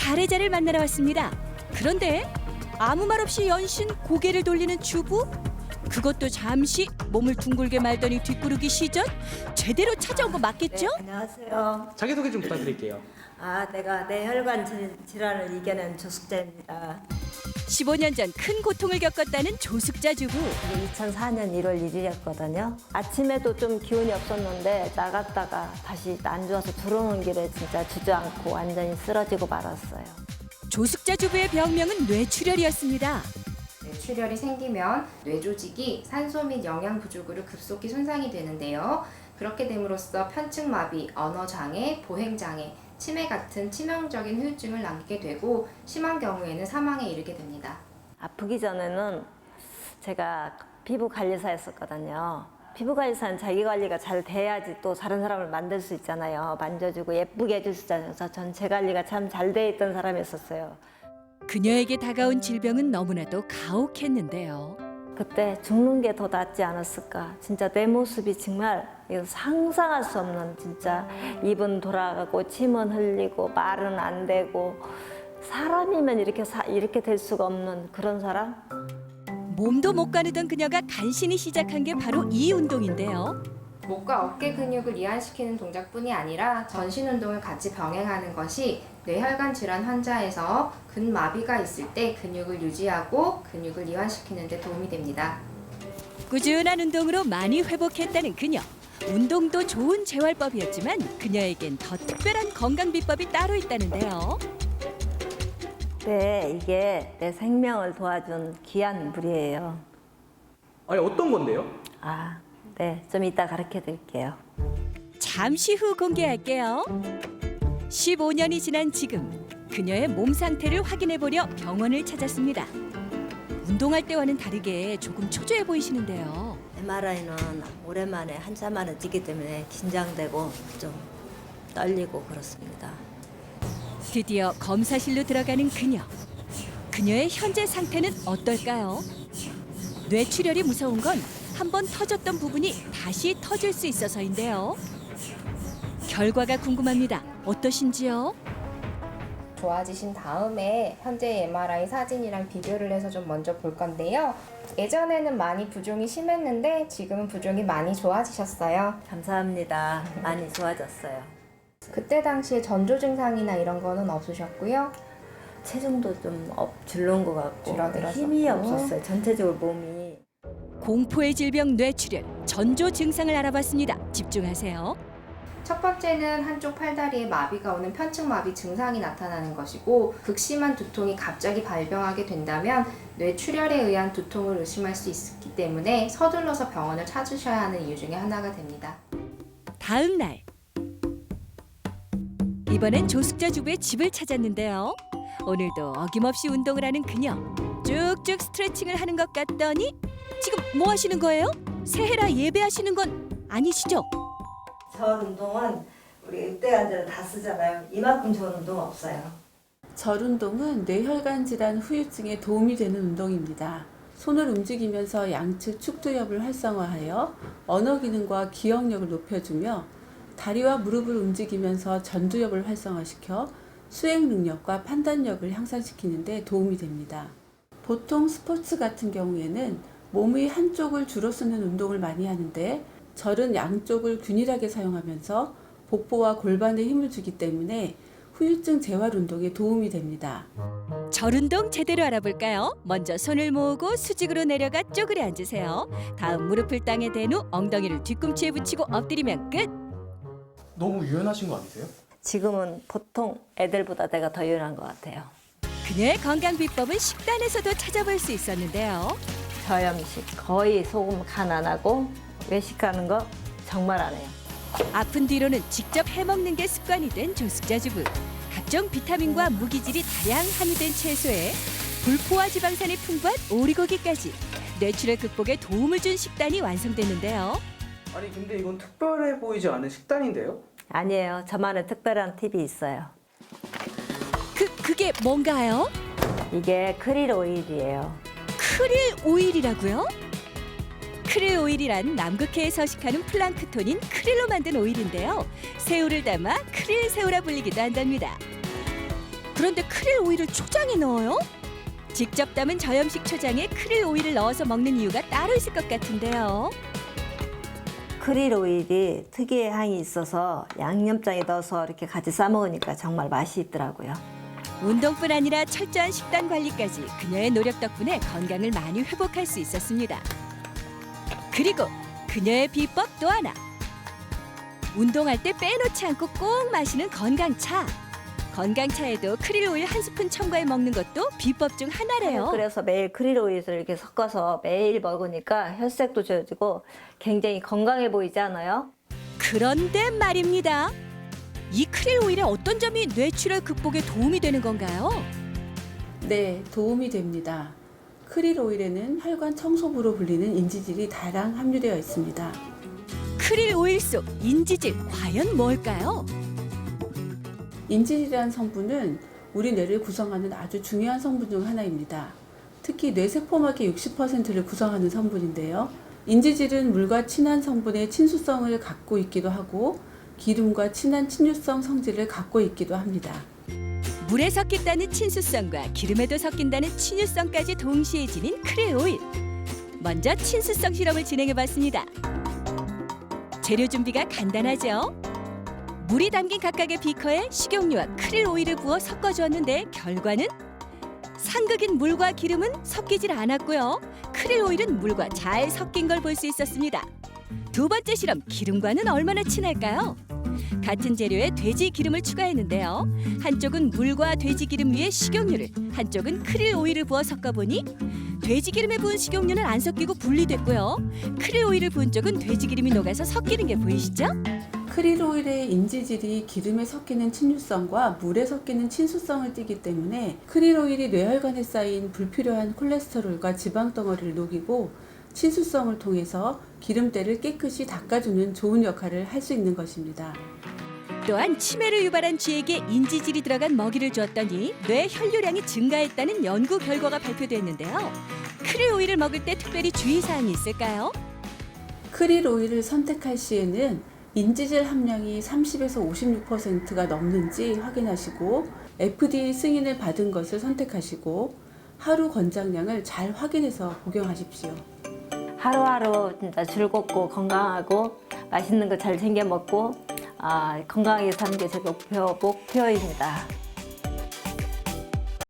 가래자를 만나러 왔습니다. 그런데 아무 말 없이 연신 고개를 돌리는 주부? 그것도 잠시 몸을 둥글게 말더니 뒷구르기 시전? 제대로 찾아온 거 맞겠죠? 네, 안녕하세요. 자기소개 좀 부탁드릴게요. 내가 뇌혈관 질환을 이겨낸 조숙자입니다. 15년 전 큰 고통을 겪었다는 조숙자 주부. 2004년 1월 1일이었거든요. 아침에도 좀 기운이 없었는데 나갔다가 다시 안 좋아서 들어오는 길에 진짜 주저앉고 완전히 쓰러지고 말았어요. 조숙자 주부의 병명은 뇌출혈이었습니다. 뇌출혈이 생기면 뇌 조직이 산소 및 영양 부족으로 급속히 손상이 되는데요. 그렇게 됨으로써 편측마비, 언어장애, 보행장애, 치매 같은 치명적인 후유증을 남기게 되고 심한 경우에는 사망에 이르게 됩니다. 아프기 전에는 제가 피부 관리사였었거든요. 피부 관리사는 자기 관리가 잘 돼야지 또 다른 사람을 만들 수 있잖아요. 만져주고 예쁘게 해줄 수 있잖아요. 그래서 전체 관리가 참 잘 돼 있던 사람이었어요. 그녀에게 다가온 질병은 너무나도 가혹했는데요. 그때 죽는 게 더 낫지 않았을까. 진짜 내 모습이 정말 상상할 수 없는, 진짜 입은 돌아가고 침은 흘리고 말은 안 되고 사람이면 이렇게 될 수가 없는 그런 사람? 몸도 못 가누던 그녀가 간신히 시작한 게 바로 이 운동인데요. 목과 어깨 근육을 이완시키는 동작뿐이 아니라 전신 운동을 같이 병행하는 것이 뇌혈관 질환 환자에서 근마비가 있을 때 근육을 유지하고 근육을 이완시키는 데 도움이 됩니다. 꾸준한 운동으로 많이 회복했다는 그녀. 운동도 좋은 재활법이었지만 그녀에겐 더 특별한 건강 비법이 따로 있다는데요. 네, 이게 내 생명을 도와준 귀한 물이에요. 아니 어떤 건데요? 네, 좀 이따 가르쳐 드릴게요. 잠시 후 공개할게요. 15년이 지난 지금 그녀의 몸 상태를 확인해 보려 병원을 찾았습니다. 운동할 때와는 다르게 조금 초조해 보이시는데요. MRI는 오랜만에 한참 만에 찍기 때문에 긴장되고 좀 떨리고 그렇습니다. 드디어 검사실로 들어가는 그녀. 그녀의 현재 상태는 어떨까요? 뇌출혈이 무서운 건 한 번 터졌던 부분이 다시 터질 수 있어서인데요. 결과가 궁금합니다. 어떠신지요? 좋아지신 다음에 현재 MRI 사진이랑 비교를 해서 좀 먼저 볼 건데요. 예전에는 많이 부종이 심했는데 지금은 부종이 많이 좋아지셨어요. 감사합니다. 많이 좋아졌어요. 그때 당시에 전조 증상이나 이런 거는 없으셨고요. 체중도 좀 줄는 것 같고 줄어들었었고. 힘이 없었어요. 전체적으로 몸이. 공포의 질병 뇌출혈, 전조 증상을 알아봤습니다. 집중하세요. 첫 번째는 한쪽 팔다리에 마비가 오는 편측마비 증상이 나타나는 것이고 극심한 두통이 갑자기 발병하게 된다면 뇌출혈에 의한 두통을 의심할 수 있기 때문에 서둘러서 병원을 찾으셔야 하는 이유 중에 하나가 됩니다. 다음 날. 이번엔 조숙자 주부의 집을 찾았는데요. 오늘도 어김없이 운동을 하는 그녀. 쭉쭉 스트레칭을 하는 것 같더니 지금 뭐 하시는 거예요? 새해라 예배하시는 건 아니시죠? 절 운동은 우리 의대 환자는 다 쓰잖아요. 이만큼 좋은 운동 없어요. 절 운동은 뇌혈관 질환 후유증에 도움이 되는 운동입니다. 손을 움직이면서 양측 축두엽을 활성화하여 언어 기능과 기억력을 높여주며 다리와 무릎을 움직이면서 전두엽을 활성화시켜 수행 능력과 판단력을 향상시키는 데 도움이 됩니다. 보통 스포츠 같은 경우에는 몸의 한쪽을 주로 쓰는 운동을 많이 하는데 절은 양쪽을 균일하게 사용하면서 복부와 골반에 힘을 주기 때문에 후유증 재활 운동에 도움이 됩니다. 절 운동 제대로 알아볼까요? 먼저 손을 모으고 수직으로 내려가 쪼그려 앉으세요. 다음 무릎을 땅에 댄 후 엉덩이를 뒤꿈치에 붙이고 엎드리면 끝. 너무 유연하신 거 아니세요? 지금은 보통 애들보다 내가 더 유연한 것 같아요. 그녀의 건강 비법은 식단에서도 찾아볼 수 있었는데요. 저염식 거의 소금 간 안 하고 외식하는 거 정말 안 해요. 아픈 뒤로는 직접 해먹는 게 습관이 된 조숙자 주부. 각종 비타민과 무기질이 다량 함유된 채소에 불포화 지방산이 풍부한 오리고기까지 뇌출혈 극복에 도움을 준 식단이 완성됐는데요. 아니 근데 이건 특별해 보이지 않은 식단인데요? 아니에요. 저만의 특별한 팁이 있어요. 그게 뭔가요? 이게 크릴 오일이에요. 크릴 오일이라고요? 크릴 오일이란 남극해에 서식하는 플랑크톤인 크릴로 만든 오일인데요. 새우를 담아 크릴 새우라 불리기도 한답니다. 그런데 크릴 오일을 초장에 넣어요? 직접 담은 저염식 초장에 크릴 오일을 넣어서 먹는 이유가 따로 있을 것 같은데요. 크릴 오일이 특유의 향이 있어서 양념장에 넣어서 이렇게 같이 싸 먹으니까 정말 맛이 있더라고요. 운동뿐 아니라 철저한 식단 관리까지 그녀의 노력 덕분에 건강을 많이 회복할 수 있었습니다. 그리고 그녀의 비법 또 하나. 운동할 때 빼놓지 않고 꼭 마시는 건강차. 건강차에도 크릴 오일 한 스푼 첨가해 먹는 것도 비법 중 하나래요. 그래서 매일 크릴 오일을 이렇게 섞어서 매일 먹으니까 혈색도 좋아지고 굉장히 건강해 보이지 않아요? 그런데 말입니다. 이 크릴 오일의 어떤 점이 뇌출혈 극복에 도움이 되는 건가요? 네, 도움이 됩니다. 크릴 오일에는 혈관 청소부로 불리는 인지질이 다량 함유되어 있습니다. 크릴 오일 속 인지질 과연 뭘까요? 인지질이라는 성분은 우리 뇌를 구성하는 아주 중요한 성분 중 하나입니다. 특히 뇌세포막의 60%를 구성하는 성분인데요. 인지질은 물과 친한 성분의 친수성을 갖고 있기도 하고 기름과 친한 친유성 성질을 갖고 있기도 합니다. 물에 섞인다는 친수성과 기름에도 섞인다는 친유성까지 동시에 지닌 크릴 오일. 먼저 친수성 실험을 진행해봤습니다. 재료 준비가 간단하죠? 물이 담긴 각각의 비커에 식용유와 크릴 오일을 부어 섞어주었는데 결과는 상극인 물과 기름은 섞이질 않았고요. 크릴 오일은 물과 잘 섞인 걸 볼 수 있었습니다. 두 번째 실험, 기름과는 얼마나 친할까요? 같은 재료에 돼지 기름을 추가했는데요. 한쪽은 물과 돼지 기름 위에 식용유를, 한쪽은 크릴 오일을 부어 섞어보니 돼지 기름에 부은 식용유는 안 섞이고 분리됐고요. 크릴 오일을 부은 쪽은 돼지 기름이 녹아서 섞이는 게 보이시죠? 크릴 오일의 인지질이 기름에 섞이는 친유성과 물에 섞이는 친수성을 띠기 때문에 크릴 오일이 뇌혈관에 쌓인 불필요한 콜레스테롤과 지방 덩어리를 녹이고 친수성을 통해서 기름때를 깨끗이 닦아주는 좋은 역할을 할 수 있는 것입니다. 또한 치매를 유발한 쥐에게 인지질이 들어간 먹이를 주었더니 뇌 혈류량이 증가했다는 연구 결과가 발표됐는데요. 크릴 오일을 먹을 때 특별히 주의사항이 있을까요? 크릴 오일을 선택할 시에는 인지질 함량이 30에서 56%가 넘는지 확인하시고 FDA 승인을 받은 것을 선택하시고 하루 권장량을 잘 확인해서 복용하십시오. 하루하루 진짜 즐겁고 건강하고 맛있는 거 잘 챙겨 먹고 건강하게 사는 게 제 목표입니다.